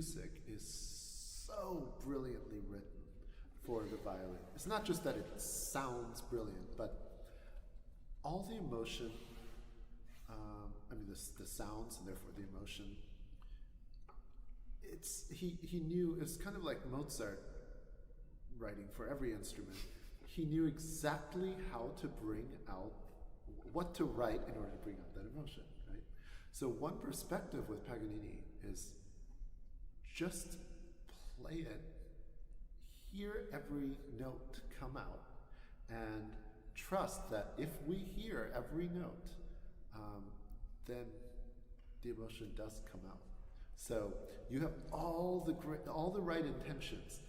music is so brilliantly written for the violin. It's not just that it sounds brilliant, but all the emotion, the sounds and therefore the emotion, he knew, it's kind of like Mozart writing for every instrument. He knew exactly how to bring out, what to write in order to bring out that emotion, right? So one perspective with Paganini is just play it, hear every note come out, and trust that if we hear every note, then the emotion does come out. So you have all the right intentions.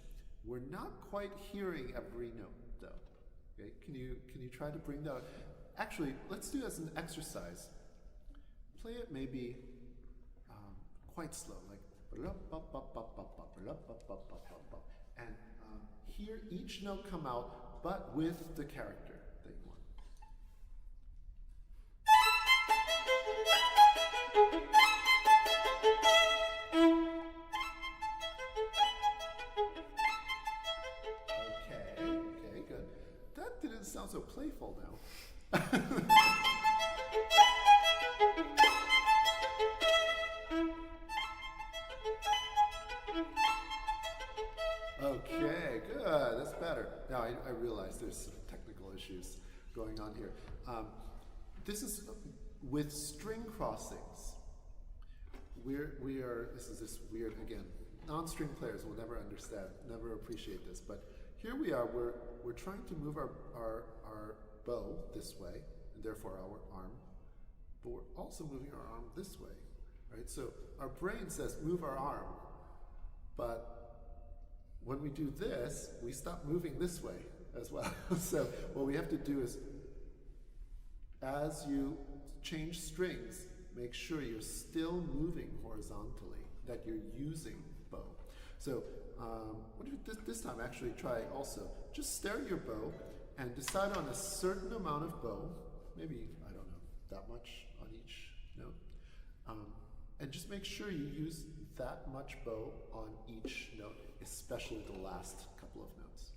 We're not quite hearing every note, though. Okay, can you try to bring that? Actually, let's do it as an exercise. Play it maybe quite slow, like and hear each note come out, but with the character that you want. Okay, good. That didn't sound so playful now. Okay, good. That's better. Now I realize there's some technical issues going on here. This is with string crossings. This is this weird, again, non-string players will never understand, never appreciate this, but here we are, we're trying to move our bow this way, and therefore our arm, but we're also moving our arm this way, right? So our brain says move our arm, but when we do this, we stop moving this way as well. So what we have to do is, as you change strings, make sure you're still moving horizontally, that you're using bow. So what if this time actually try also, just stare at your bow and decide on a certain amount of bow, maybe, I don't know, that much on each note, and just make sure you use that much bow on each note, especially the last couple of notes.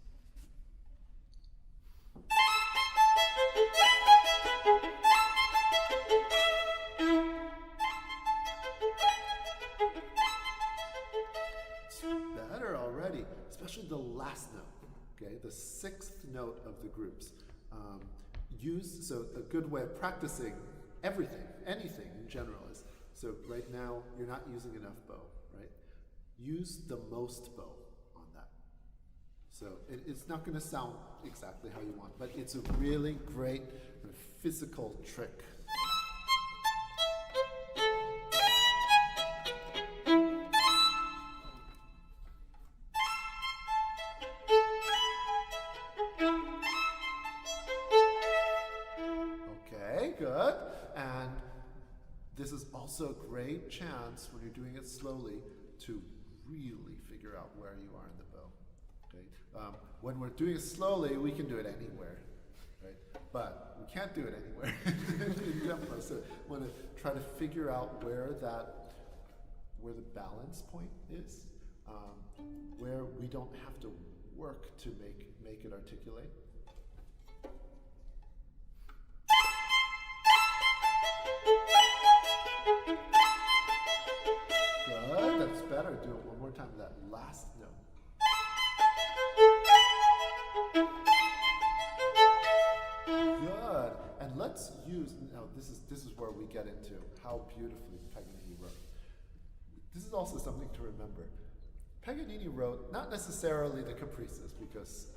It's better already, especially the last note, okay, the sixth note of the groups. So a good way of practicing everything, anything in general is, so right now you're not using enough bow, right? Use the most bow on that. So it's not going to sound exactly how you want, but it's a really great physical trick. Okay, good. And this is also a great chance when you're doing it slowly to really figure out where you are in the bow. Okay? When we're doing it slowly, we can do it anywhere, right? But we can't do it anywhere in tempo. So we want to try to figure out where the balance point is, where we don't have to work to make it articulate. Good, that's better. Do it one more time, that last note. Good. And let's use, now this is where we get into how beautifully Paganini wrote. This is also something to remember. Paganini wrote not necessarily the caprices, because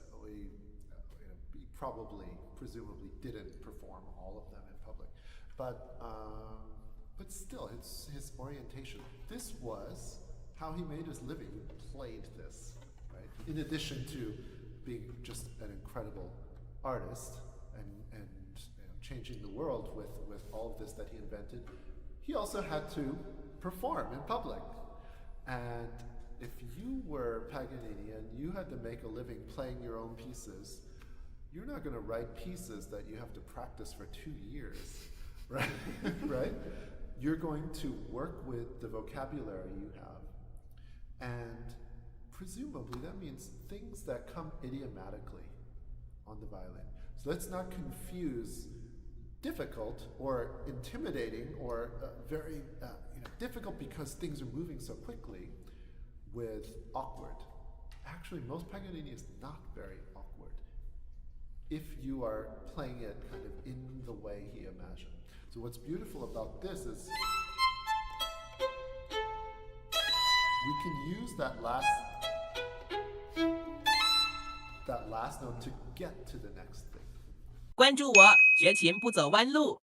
he probably, presumably didn't perform all of them in public, but still, it's his orientation. This was how he made his living. He played this, right? In addition to being just an incredible artist and changing the world with all of this that he invented, he also had to perform in public. And if you were Paganini and you had to make a living playing your own pieces, you're not going to write pieces that you have to practice for 2 years, right? Right? You're going to work with the vocabulary you have presumably that means things that come idiomatically on the violin. So let's not confuse difficult or intimidating or very difficult because things are moving so quickly with awkward. Actually, most Paganini is not very awkward if you are playing it kind of in the way he imagined. So what's beautiful about this is we can use that last note to get to the next thing. 关注我，学琴不走弯路。